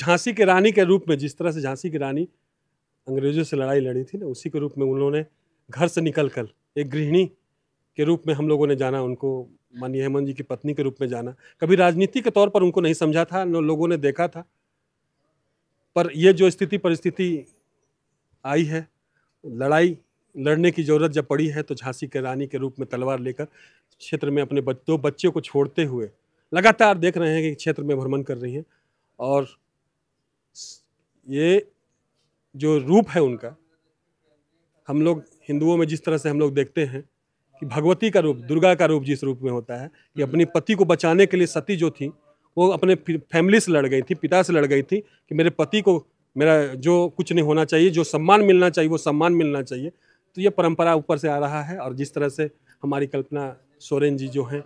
झांसी की रानी के रूप में, जिस तरह से झांसी की रानी अंग्रेजों से लड़ाई लड़ी थी ना, उसी के रूप में उन्होंने घर से निकलकर एक गृहिणी के रूप में हम लोगों ने जाना उनको, माननीय हेमंत जी की पत्नी के रूप में जाना। कभी राजनीति के तौर पर उनको नहीं समझा था, न लोगों ने देखा था, पर ये जो स्थिति परिस्थिति आई है, लड़ाई लड़ने की जरूरत जब पड़ी है, तो झांसी के रानी के रूप में तलवार लेकर क्षेत्र में अपने दो बच्चों को छोड़ते हुए लगातार देख रहे हैं कि क्षेत्र में भ्रमण कर रही हैं। और ये जो रूप है उनका, हम लोग हिंदुओं में जिस तरह से हम लोग देखते हैं कि भगवती का रूप, दुर्गा का रूप जिस रूप में होता है, कि अपनी पति को बचाने के लिए सती जो थी वो अपने फैमिली से लड़ गई थी, पिता से लड़ गई थी कि मेरे पति को मेरा जो कुछ नहीं होना चाहिए, जो सम्मान मिलना चाहिए वो सम्मान मिलना चाहिए। तो ये परंपरा ऊपर से आ रहा है। और जिस तरह से हमारी कल्पना सोरेन जी जो हैं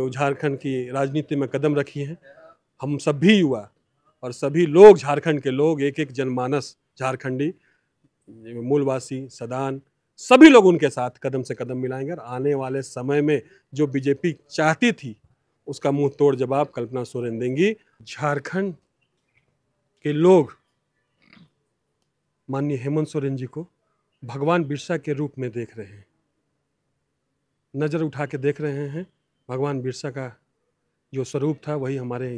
झारखंड की राजनीति में कदम रखी हैं, हम सभी युवा और सभी लोग, झारखंड के लोग, एक एक जनमानस झारखंडी, मूलवासी, सदान, सभी लोग उनके साथ कदम से कदम मिलाएंगे। और आने वाले समय में जो बीजेपी चाहती थी उसका मुंह तोड़ जवाब कल्पना सोरेन देंगी। झारखंड के लोग माननीय हेमंत सोरेन जी को भगवान बिरसा के रूप में देख रहे हैं, नज़र उठा के देख रहे हैं। भगवान बिरसा का जो स्वरूप था वही हमारे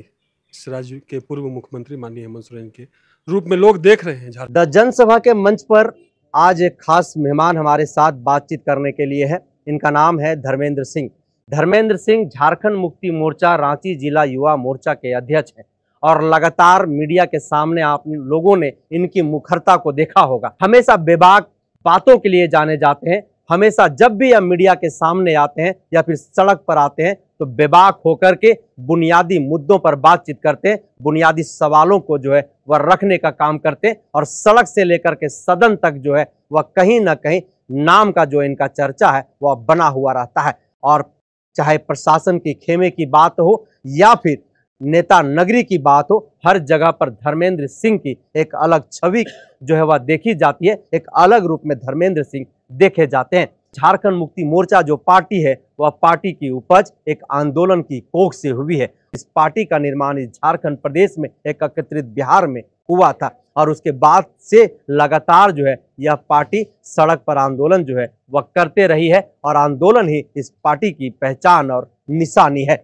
इस राज्य के पूर्व मुख्यमंत्री माननीय हेमंत सोरेन के रूप में लोग देख रहे हैं। द जनसभा के मंच पर आज एक खास मेहमान हमारे साथ बातचीत करने के लिए है। इनका नाम है धर्मेंद्र सिंह। धर्मेंद्र सिंह झारखंड मुक्ति मोर्चा रांची जिला युवा मोर्चा के अध्यक्ष हैं और लगातार मीडिया के सामने आप लोगों ने इनकी मुखरता को देखा होगा। हमेशा बेबाक बातों के लिए जाने जाते हैं। हमेशा जब भी हम मीडिया के सामने आते हैं या फिर सड़क पर आते हैं तो बेबाक होकर के बुनियादी मुद्दों पर बातचीत करते हैं, बुनियादी सवालों को जो है वह रखने का काम करते हैं। और सड़क से लेकर के सदन तक जो है वह कहीं ना कहीं नाम का जो इनका चर्चा है वह बना हुआ रहता है। और चाहे प्रशासन की खेमे की बात हो या फिर नेता नगरी की बात हो, हर जगह पर धर्मेंद्र सिंह की एक अलग छवि जो है वह देखी जाती है, एक अलग रूप में धर्मेंद्र सिंह देखे जाते हैं। झारखंड मुक्ति मोर्चा जो पार्टी है वह पार्टी की उपज एक आंदोलन की कोख से हुई है। इस पार्टी का निर्माण इस झारखंड प्रदेश में एकत्रित बिहार में हुआ था और उसके बाद से लगातार जो है यह पार्टी सड़क पर आंदोलन जो है वह करते रही है और आंदोलन ही इस पार्टी की पहचान और निशानी है।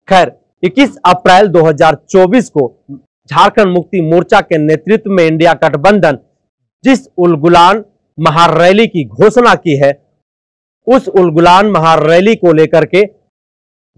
खैर, 21 अप्रैल 2024 को झारखंड मुक्ति मोर्चा के नेतृत्व में इंडिया गठबंधन जिस उलगुलान महारैली की घोषणा की है, उस उलगुलान महारैली को लेकर के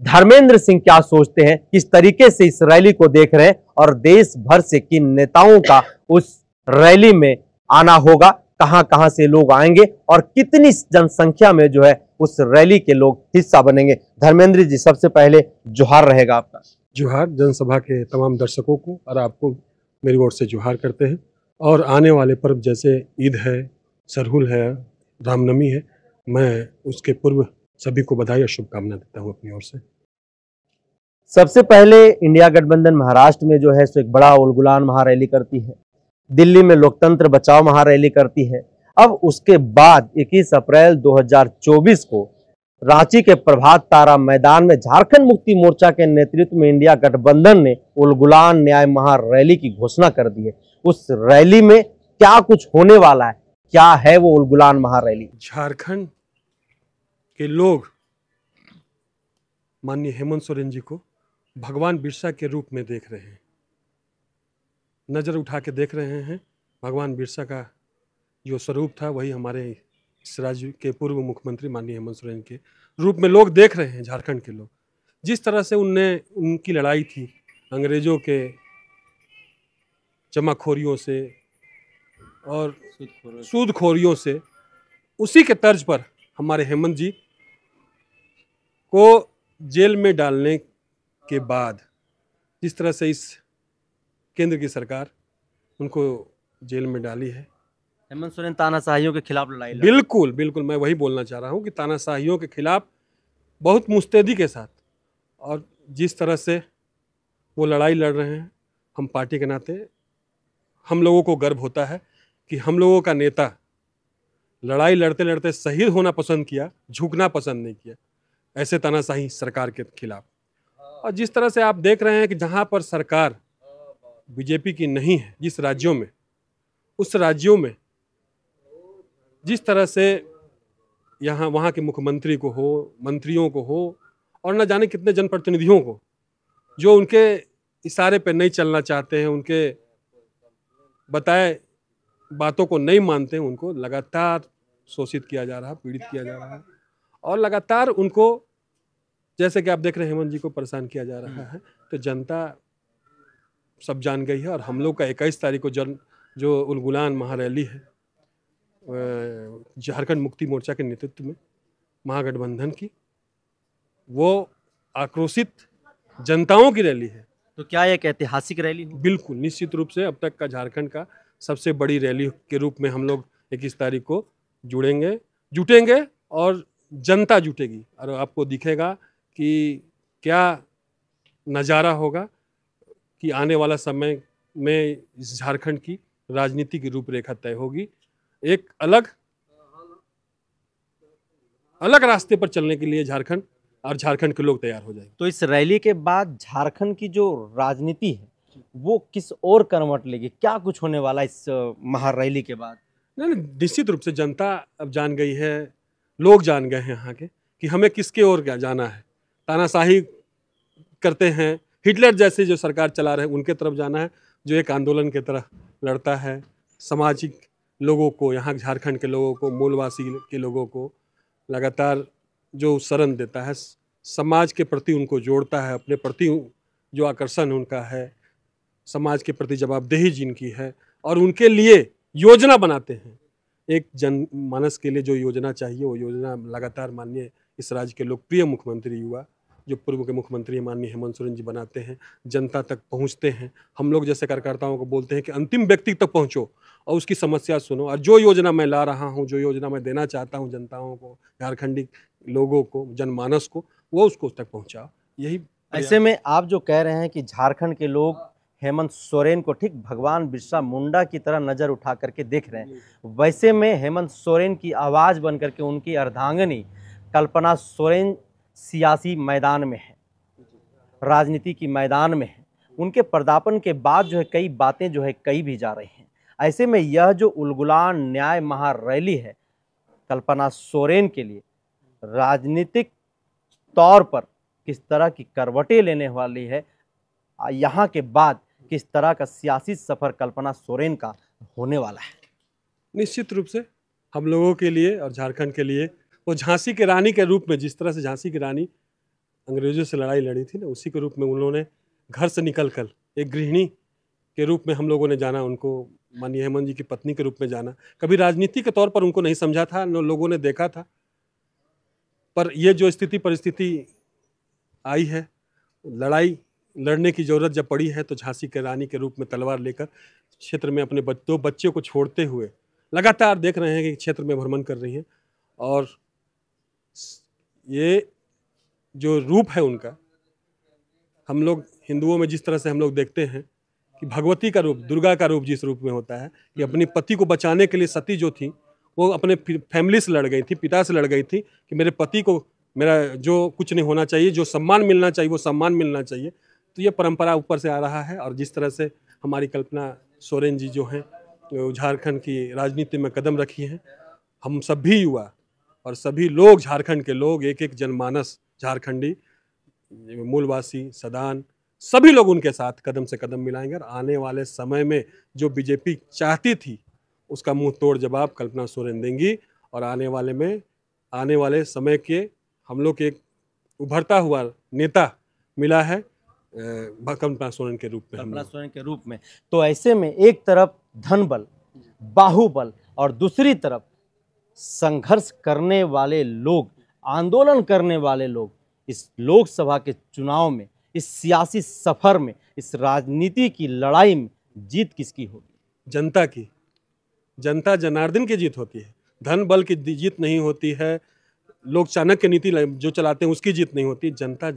धर्मेंद्र सिंह क्या सोचते हैं, किस तरीके से इस रैली को देख रहे हैं और देश भर से किन नेताओं का उस रैली में आना होगा, कहां कहां से लोग आएंगे और कितनी जनसंख्या में जो है उस रैली के लोग हिस्सा बनेंगे। धर्मेंद्र जी, सबसे पहले जोहार रहेगा आपका। जोहार जनसभा के तमाम दर्शकों को और आपको मेरी ओर से जोहार करते हैं। और आने वाले पर्व जैसे ईद है, सरहुल है, रामनवमी है, मैं उसके पूर्व सभी को बधाई और शुभकामना देता हूं अपनी ओर से। सबसे पहले इंडिया गठबंधन महाराष्ट्र में जो है सो एक बड़ा उलगुलान महारैली करती है, दिल्ली में लोकतंत्र बचाओ महारैली करती है। अब उसके बाद 21 अप्रैल 2024 को रांची के प्रभात तारा मैदान में झारखंड मुक्ति मोर्चा के नेतृत्व में इंडिया गठबंधन ने उलगुलान न्याय महारैली की घोषणा कर दी है। उस रैली में क्या कुछ होने वाला है, क्या है वो उलगुलान महारैली? झारखंड के लोग माननीय हेमंत सोरेन जी को भगवान बिरसा के रूप में देख रहे हैं, नज़र उठा के देख रहे हैं। भगवान बिरसा का जो स्वरूप था वही हमारे इस राज्य के पूर्व मुख्यमंत्री माननीय हेमंत सोरेन के रूप में लोग देख रहे हैं। झारखंड के लोग जिस तरह से उनकी लड़ाई थी अंग्रेजों के जमाखोरियों से और सूदखोरियों से, उसी के तर्ज पर हमारे हेमंत जी को जेल में डालने के बाद जिस तरह से इस केंद्र की सरकार उनको जेल में डाली है। हेमंत सोरेन तानाशाहियों के खिलाफ लड़ाई लड़। बिल्कुल बिल्कुल, मैं वही बोलना चाह रहा हूँ कि तानाशाहियों के खिलाफ बहुत मुस्तैदी के साथ और जिस तरह से वो लड़ाई लड़ रहे हैं, हम पार्टी के नाते हम लोगों को गर्व होता है कि हम लोगों का नेता लड़ाई लड़ते लड़ते शहीद होना पसंद किया, झुकना पसंद नहीं किया ऐसे तानाशाही सरकार के खिलाफ। और जिस तरह से आप देख रहे हैं कि जहाँ पर सरकार बीजेपी की नहीं है, जिस राज्यों में, उस राज्यों में जिस तरह से यहाँ वहाँ के मुख्यमंत्री को हो, मंत्रियों को हो, और न जाने कितने जनप्रतिनिधियों को, जो उनके इशारे पे नहीं चलना चाहते हैं, उनके बताए बातों को नहीं मानते हैं, उनको लगातार शोषित किया जा रहा है, पीड़ित किया जा रहा है, और लगातार उनको, जैसे कि आप देख रहे हैं हेमंत जी को परेशान किया जा रहा है। तो जनता सब जान गई है। और हम लोग का 21 तारीख को जो उलगुलान महारैली है झारखंड मुक्ति मोर्चा के नेतृत्व में महागठबंधन की, वो आक्रोशित जनताओं की रैली है। तो क्या एक ऐतिहासिक रैली होगी? बिल्कुल, निश्चित रूप से अब तक का झारखंड का सबसे बड़ी रैली के रूप में हम लोग 21 तारीख को जुटेंगे और जनता जुटेगी, और आपको दिखेगा कि क्या नज़ारा होगा कि आने वाला समय में इस झारखंड की राजनीति की रूपरेखा तय होगी। एक अलग रास्ते पर चलने के लिए झारखंड और झारखंड के लोग तैयार हो जाएंगे। तो इस रैली के बाद झारखंड की जो राजनीति है वो किस ओर करवट लेगी? क्या कुछ होने वाला इस महारैली के बाद? नहीं, निश्चित रूप से जनता अब जान गई है, लोग जान गए हैं यहाँ के कि हमें किसके ओर क्या जाना है। तानाशाही करते हैं, हिटलर जैसे जो सरकार चला रहे हैं उनके तरफ जाना है, जो एक आंदोलन की तरह लड़ता है, सामाजिक लोगों को, यहाँ झारखंड के लोगों को, मूलवासी के लोगों को लगातार जो शरण देता है, समाज के प्रति उनको जोड़ता है, अपने प्रति जो आकर्षण उनका है, समाज के प्रति जवाबदेही जिनकी है, और उनके लिए योजना बनाते हैं। एक जनमानस के लिए जो योजना चाहिए वो योजना लगातार माननीय इस राज्य के लोकप्रिय मुख्यमंत्री युवा, जो पूर्व के मुख्यमंत्री माननीय हेमंत सोरेन जी बनाते हैं, जनता तक पहुंचते हैं। हम लोग जैसे कार्यकर्ताओं को बोलते हैं कि अंतिम व्यक्ति तक पहुंचो और उसकी समस्या सुनो, और जो योजना मैं ला रहा हूं, जो योजना मैं देना चाहता हूं जनताओं को, झारखंडी लोगों को, जनमानस को, वो उसको तक पहुंचाओ। यही ऐसे में आप जो कह रहे हैं कि झारखंड के लोग हेमंत सोरेन को ठीक भगवान बिरसा मुंडा की तरह नजर उठा करके देख रहे हैं, वैसे में हेमंत सोरेन की आवाज बन करके उनकी अर्धांगिनी कल्पना सोरेन सियासी मैदान में है, राजनीति की मैदान में है। उनके पर्दापण के बाद जो है कई बातें जो है कही भी जा रही हैं। ऐसे में यह जो उलगुलान न्याय महारैली है कल्पना सोरेन के लिए राजनीतिक तौर पर किस तरह की करवटें लेने वाली है, यहाँ के बाद किस तरह का सियासी सफर कल्पना सोरेन का होने वाला है? निश्चित रूप से हम लोगों के लिए और झारखंड के लिए वो झांसी की रानी के रूप में, जिस तरह से झांसी की रानी अंग्रेजों से लड़ाई लड़ी थी ना, उसी के रूप में उन्होंने घर से निकलकर एक गृहिणी के रूप में हम लोगों ने जाना उनको, माननीय हेमंत जी की पत्नी के रूप में जाना। कभी राजनीति के तौर पर उनको नहीं समझा था, न लोगों ने देखा था, पर ये जो स्थिति परिस्थिति आई है, लड़ाई लड़ने की जरूरत जब पड़ी है, तो झांसी के रानी के रूप में तलवार लेकर क्षेत्र में अपने दो बच्चों को छोड़ते हुए लगातार देख रहे हैं कि क्षेत्र में भ्रमण कर रही हैं। और ये जो रूप है उनका, हम लोग हिंदुओं में जिस तरह से हम लोग देखते हैं कि भगवती का रूप, दुर्गा का रूप जिस रूप में होता है कि अपने पति को बचाने के लिए सती जो थी वो अपने फैमिली से लड़ गई थी, पिता से लड़ गई थी कि मेरे पति को मेरा जो कुछ नहीं होना चाहिए, जो सम्मान मिलना चाहिए वो सम्मान मिलना चाहिए। तो ये परंपरा ऊपर से आ रहा है। और जिस तरह से हमारी कल्पना सोरेन जी जो हैं झारखंड की राजनीति में कदम रखी हैं, हम सभी युवा और सभी लोग, झारखंड के लोग, एक एक जनमानस झारखंडी, मूलवासी, सदान, सभी लोग उनके साथ कदम से कदम मिलाएंगे। और आने वाले समय में जो बीजेपी चाहती थी उसका मुंह तोड़ जवाब कल्पना सोरेन देंगी। और आने वाले समय के हम लोग एक उभरता हुआ नेता मिला है कल्पना सोरेन के रूप में, कल्पना सोरेन के रूप में। तो ऐसे में एक तरफ धन बल, बाहुबल, और दूसरी तरफ संघर्ष करने वाले लोग, आंदोलन करने वाले लोग, इस लोकसभा के चुनाव में, इस सियासी सफर में, इस राजनीति की लड़ाई में जीत किसकी होगी? जनता की। जनता जनार्दन की जीत होती है, धन बल की जीत नहीं होती है, लोग चाणक्य नीति जो चलाते हैं उसकी जीत नहीं होती। जनता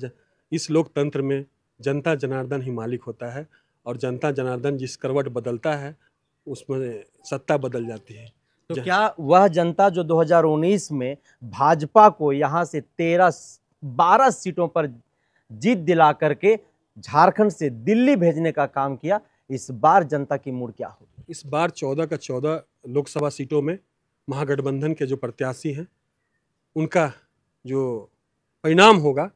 इस लोकतंत्र में जनता जनार्दन ही मालिक होता है, और जनता जनार्दन जिस करवट बदलता है उसमें सत्ता बदल जाती है। तो क्या वह जनता जो 2019 में भाजपा को यहाँ से 13-12 सीटों पर जीत दिला करके झारखंड से दिल्ली भेजने का काम किया, इस बार जनता की मूड क्या होगी? इस बार 14 का 14 लोकसभा सीटों में महागठबंधन के जो प्रत्याशी हैं उनका जो परिणाम होगा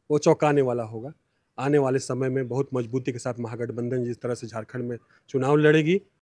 वो चौंकाने वाला होगा। आने वाले समय में बहुत मजबूती के साथ महागठबंधन जिस तरह से झारखंड में चुनाव लड़ेगी